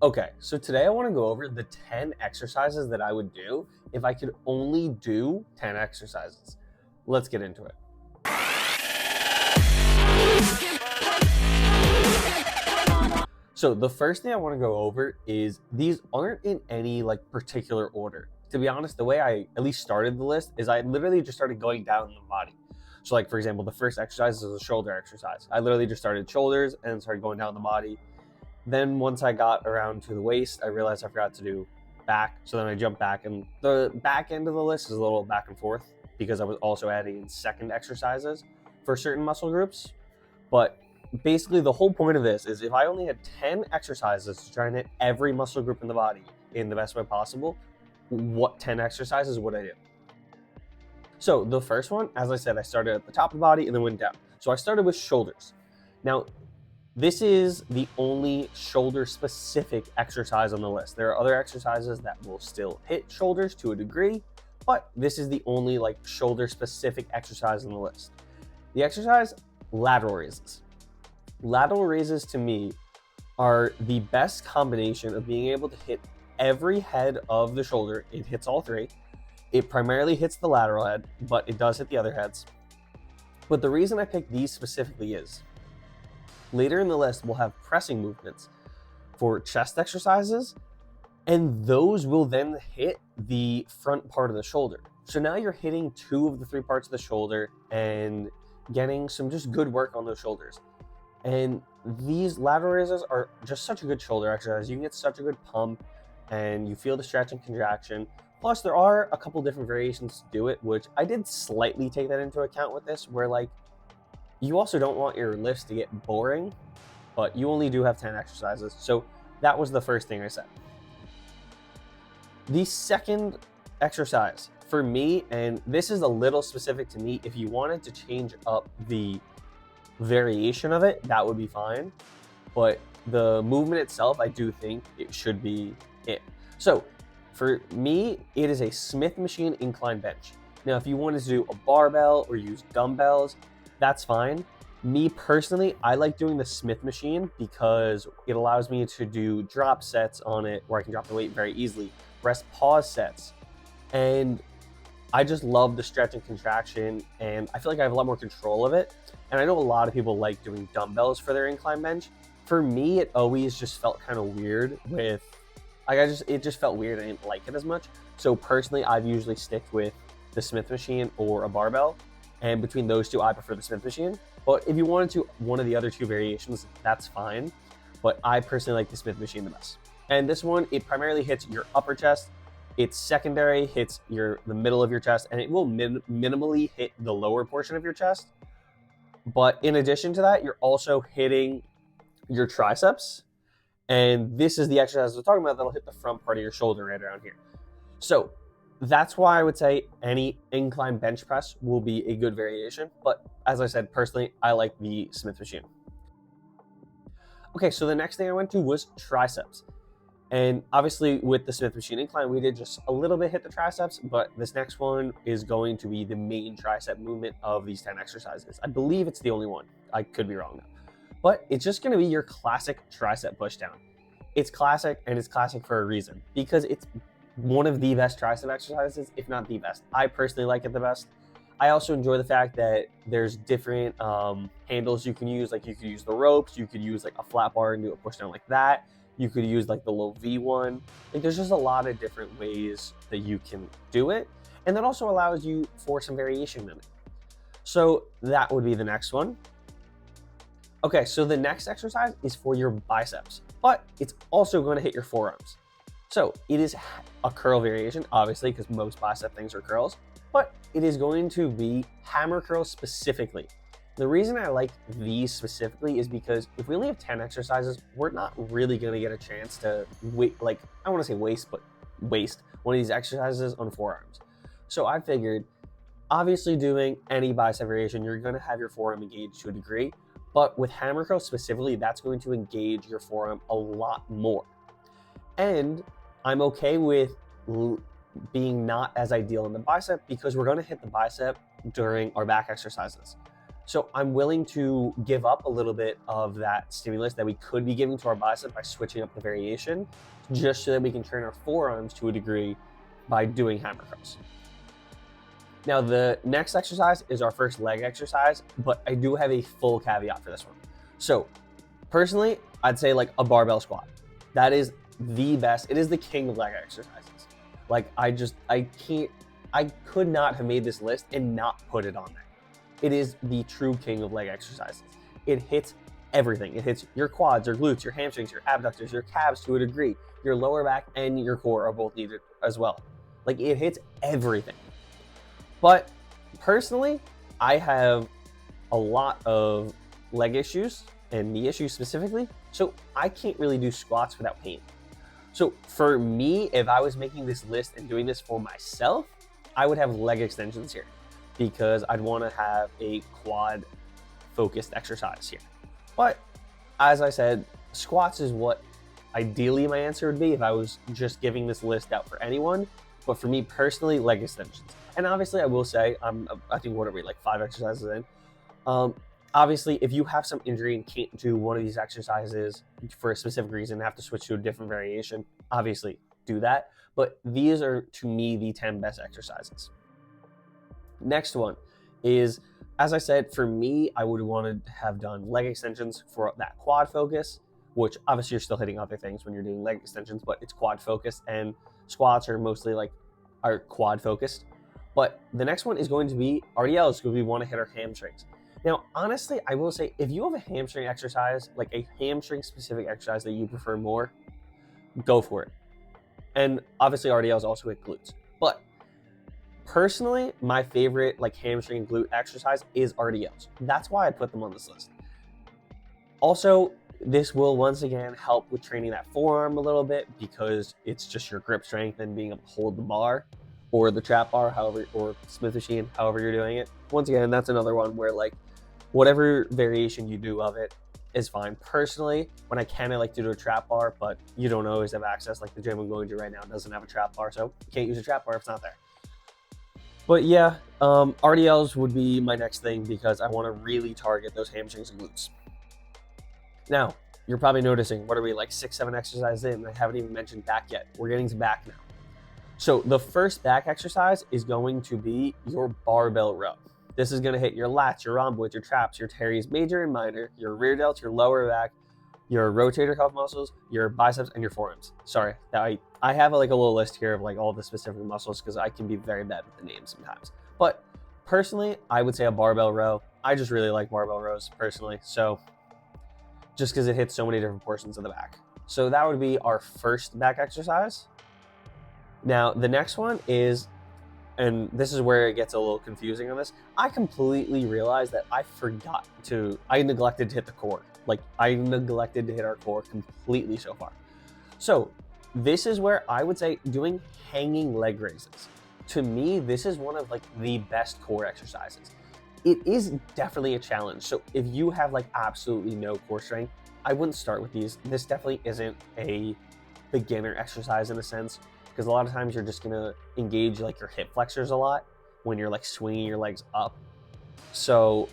Okay, so today I want to go over the 10 exercises that I would do if I could only do 10 exercises. Let's get into it. So the first thing I want to go over is these aren't in any particular order. To be honest, the way I at least started the list is I literally just started going down the body. So for example, the first exercise is a shoulder exercise. I literally just started shoulders and started going down the body. Then once I got around to the waist, I realized I forgot to do back. So then I jumped back, and the back end of the list is a little back and forth because I was also adding in second exercises for certain muscle groups. But basically the whole point of this is if I only had 10 exercises to try and hit every muscle group in the body in the best way possible, what 10 exercises would I do? So the first one, as I said, I started at the top of the body and then went down. So I started with shoulders. Now, this is the only shoulder-specific exercise on the list. There are other exercises that will still hit shoulders to a degree, but this is the only shoulder-specific exercise on the list. The exercise, lateral raises. Lateral raises to me are the best combination of being able to hit every head of the shoulder. It hits all three. It primarily hits the lateral head, but it does hit the other heads. But the reason I picked these specifically is later in the list, we'll have pressing movements for chest exercises, and those will then hit the front part of the shoulder. So now you're hitting two of the three parts of the shoulder and getting some just good work on those shoulders. And these lateral raises are just such a good shoulder exercise. You can get such a good pump and you feel the stretch and contraction. Plus, there are a couple different variations to do it, which I did slightly take that into account with this, where you also don't want your lifts to get boring, but you only do have 10 exercises. So that was the first thing I said. The second exercise for me, and this is a little specific to me, if you wanted to change up the variation of it, that would be fine. But the movement itself, I do think it should be it. So for me, it is a Smith machine incline bench. Now, if you wanted to do a barbell or use dumbbells, that's fine. Me personally, I like doing the Smith machine because it allows me to do drop sets on it where I can drop the weight very easily, rest pause sets. And I just love the stretch and contraction, and I feel like I have a lot more control of it. And I know a lot of people like doing dumbbells for their incline bench. For me, it always just felt kind of weird with, it just felt weird. I didn't like it as much. So personally, I've usually stick with the Smith machine or a barbell. And between those two, I prefer the Smith machine. But if you wanted to, one of the other two variations, that's fine. But I personally like the Smith machine the best. And this one, it primarily hits your upper chest. Its secondary hits the middle of your chest, and it will minimally hit the lower portion of your chest. But in addition to that, you're also hitting your triceps. And this is the exercise we're talking about that'll hit the front part of your shoulder right around here. So that's why I would say any incline bench press will be a good variation. But as I said, personally, I like the Smith machine. Okay, so the next thing I went to was triceps. And obviously with the Smith machine incline, we did just a little bit hit the triceps, but this next one is going to be the main tricep movement of these 10 exercises. I believe it's the only one. I could be wrong though. But it's just gonna be your classic tricep pushdown. It's classic, and it's classic for a reason, because it's one of the best tricep exercises, if not the best. I personally like it the best. I also enjoy the fact that there's different handles you can use. Like you could use the ropes, you could use a flat bar and do a push down like that. You could use the low V one. There's just a lot of different ways that you can do it. And that also allows you for some variation in it. So that would be the next one. Okay, so the next exercise is for your biceps, but it's also going to hit your forearms. So it is a curl variation, obviously, because most bicep things are curls, but it is going to be hammer curls specifically. The reason I like these specifically is because if we only have 10 exercises, we're not really going to get a chance to I want to say waste one of these exercises on forearms. So I figured, obviously doing any bicep variation, you're going to have your forearm engaged to a degree, but with hammer curls specifically, that's going to engage your forearm a lot more. And I'm okay with being not as ideal in the bicep because we're going to hit the bicep during our back exercises. So I'm willing to give up a little bit of that stimulus that we could be giving to our bicep by switching up the variation, just so that we can train our forearms to a degree by doing hammer curls. Now, the next exercise is our first leg exercise, but I do have a full caveat for this one. So personally, I'd say like a barbell squat. That is the best. It is the king of leg exercises. Like I could not have made this list and not put it on there. It is the true king of leg exercises. It hits everything. It hits your quads, your glutes, your hamstrings, your abductors, your calves to a degree. Your lower back and your core are both needed as well. Like it hits everything. But personally, I have a lot of leg issues and knee issues specifically, so I can't really do squats without pain. So for me, if I was making this list and doing this for myself, I would have leg extensions here because I'd want to have a quad focused exercise here. But as I said, squats is what ideally my answer would be if I was just giving this list out for anyone. But for me personally, leg extensions. And obviously I will say, I think what are we, like 5 exercises in? Obviously, if you have some injury and can't do one of these exercises for a specific reason, have to switch to a different variation, obviously do that. But these are, to me, the 10 best exercises. Next one is, as I said, for me, I would want to have done leg extensions for that quad focus, which obviously you're still hitting other things when you're doing leg extensions, but it's quad focused, and squats are mostly are quad focused. But the next one is going to be RDLs, because we want to hit our hamstrings. Now, honestly, I will say, if you have a hamstring exercise, like a hamstring specific exercise that you prefer more, go for it. And obviously RDLs also hit glutes. But personally, my favorite hamstring and glute exercise is RDLs. That's why I put them on this list. Also, this will once again help with training that forearm a little bit, because it's just your grip strength and being able to hold the bar or the trap bar, however, or Smith machine, however you're doing it. Once again, that's another one where whatever variation you do of it is fine. Personally, when I can, I like to do a trap bar, but you don't always have access. Like the gym I'm going to right now doesn't have a trap bar, so you can't use a trap bar if it's not there. But yeah, RDLs would be my next thing, because I want to really target those hamstrings and glutes. Now, you're probably noticing, what are we, 6-7 exercises in? I haven't even mentioned back yet. We're getting to back now. So the first back exercise is going to be your barbell row. This is going to hit your lats, your rhomboids, your traps, your teres major and minor, your rear delts, your lower back, your rotator cuff muscles, your biceps, and your forearms. Sorry, I have a little list here of all the specific muscles, because I can be very bad with the names sometimes. But personally, I would say a barbell row. I just really like barbell rows personally, so just because it hits so many different portions of the back. So that would be our first back exercise. Now, the next one is, and this is where it gets a little confusing on this, I completely realized that I neglected to hit the core. I neglected to hit our core completely so far. So this is where I would say doing hanging leg raises. To me, this is one of the best core exercises. It is definitely a challenge. So if you have absolutely no core strength, I wouldn't start with these. This definitely isn't a beginner exercise in a sense, because a lot of times you're just gonna engage your hip flexors a lot when you're swinging your legs up. So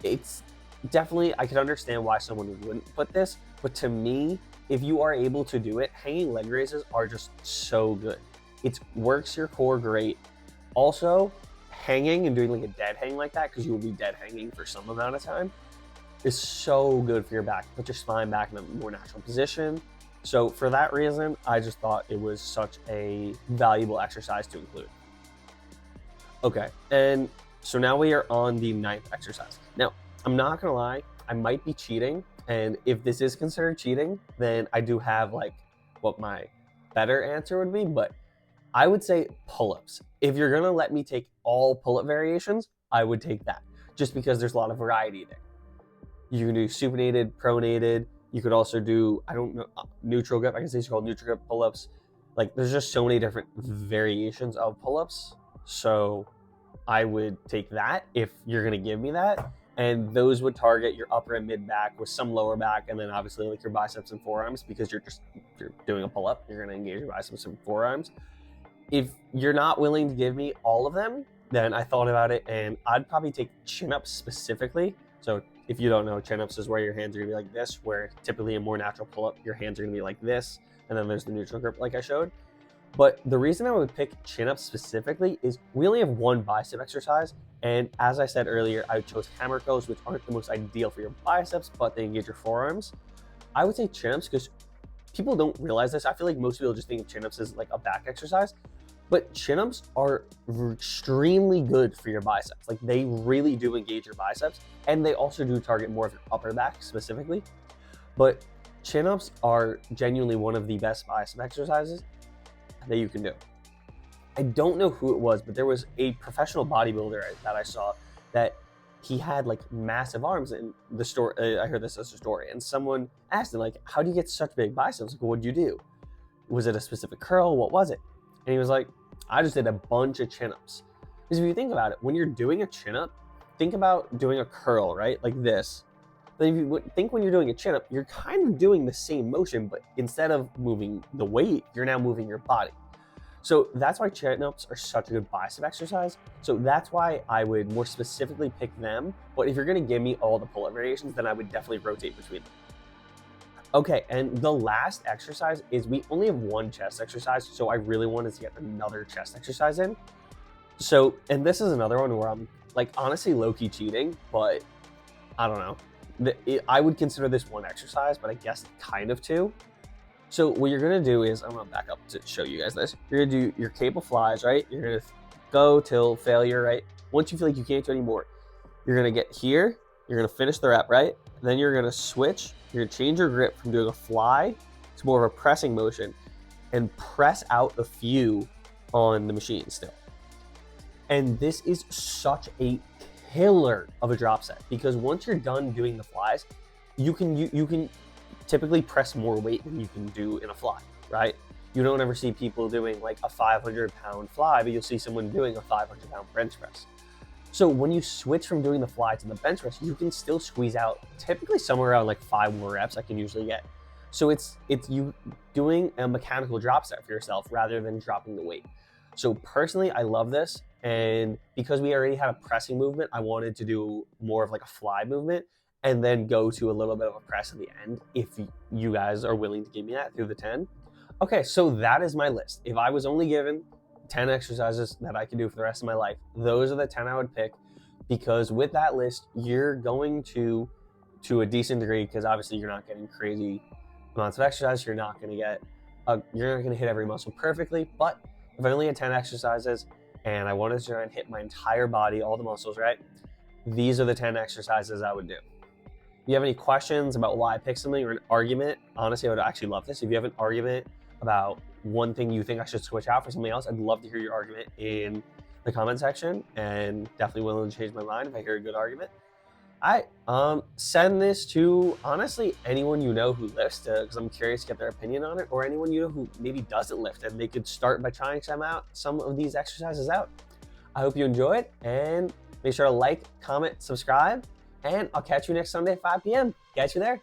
it's definitely, I can understand why someone wouldn't put this, but to me, if you are able to do it, hanging leg raises are just so good. It works your core great. Also, hanging and doing a dead hang like that, because you will be dead hanging for some amount of time, is so good for your back. Put your spine back in a more natural position. So for that reason, I just thought it was such a valuable exercise to include. Okay, and so now we are on the 9th exercise. Now, I'm not gonna lie, I might be cheating, and if this is considered cheating, then I do have what my better answer would be, but I would say pull-ups. If you're gonna let me take all pull-up variations, I would take that, just because there's a lot of variety there. You can do supinated, pronated. You could also do, I don't know, neutral grip. I guess these are called neutral grip pull-ups. There's just so many different variations of pull-ups. So I would take that if you're gonna give me that. And those would target your upper and mid back with some lower back, and then obviously your biceps and forearms, because you're doing a pull-up. You're gonna engage your biceps and forearms. If you're not willing to give me all of them, then I thought about it, and I'd probably take chin-ups specifically. So if you don't know, chin-ups is where your hands are gonna be like this, where typically a more natural pull-up, your hands are gonna be like this, and then there's the neutral grip like I showed. But the reason I would pick chin-ups specifically is we only have one bicep exercise, and as I said earlier, I chose hammer curls, which aren't the most ideal for your biceps, but they engage your forearms. I would say chin-ups because people don't realize this. I feel like most people just think of chin-ups as like a back exercise, but chin-ups are extremely good for your biceps. Like they really do engage your biceps, and they also do target more of your upper back specifically. But chin-ups are genuinely one of the best bicep exercises that you can do. I don't know who it was, but there was a professional bodybuilder that I saw that he had like massive arms. And the story, I heard this as a story, and someone asked him like, how do you get such big biceps? Like, what'd you do? Was it a specific curl? What was it? And he was like, I just did a bunch of chin-ups. Because if you think about it, when you're doing a chin-up, think about doing a curl, right? Like this. But if you think when you're doing a chin-up, you're kind of doing the same motion, but instead of moving the weight, you're now moving your body. So that's why chin-ups are such a good bicep exercise. So that's why I would more specifically pick them. But if you're gonna give me all the pull-up variations, then I would definitely rotate between them. Okay, and the last exercise is we only have one chest exercise, so I really wanted to get another chest exercise in. So, and this is another one where I'm like honestly low-key cheating, but I don't know. I would consider this one exercise, but I guess kind of two. So what you're gonna do is, I'm gonna back up to show you guys this. You're gonna do your cable flies, right? You're gonna go till failure, right? Once you feel like you can't do anymore, you're gonna get here, you're gonna finish the rep, right? Then you're gonna switch, you're gonna change your grip from doing a fly to more of a pressing motion and press out a few on the machine still. And this is such a killer of a drop set, because once you're done doing the flies, you can typically press more weight than you can do in a fly, right? You don't ever see people doing like a 500-pound fly, but you'll see someone doing a 500-pound bench press. So when you switch from doing the fly to the bench press, you can still squeeze out typically somewhere around like 5 more reps I can usually get. So it's you doing a mechanical drop set for yourself rather than dropping the weight. So personally, I love this. And because we already had a pressing movement, I wanted to do more of like a fly movement and then go to a little bit of a press at the end if you guys are willing to give me that through the 10. Okay, so that is my list. If I was only given 10 exercises that I could do for the rest of my life, those are the 10 I would pick, because with that list, you're going to a decent degree, because obviously you're not getting crazy amounts of exercise, you're not going to hit every muscle perfectly, but if I only had 10 exercises and I wanted to try and hit my entire body, all the muscles, right? These are the 10 exercises I would do. If you have any questions about why I picked something or an argument, honestly, I would actually love this. If you have an argument about one thing you think I should switch out for something else, I'd love to hear your argument in the comment section, and definitely willing to change my mind if I hear a good argument. I send this to honestly anyone you know who lifts, because I'm curious to get their opinion on it, or anyone you know who maybe doesn't lift and they could start by trying some of these exercises out. I hope you enjoy it, and make sure to like, comment, subscribe, and I'll catch you next Sunday at 5 p.m. Catch you there.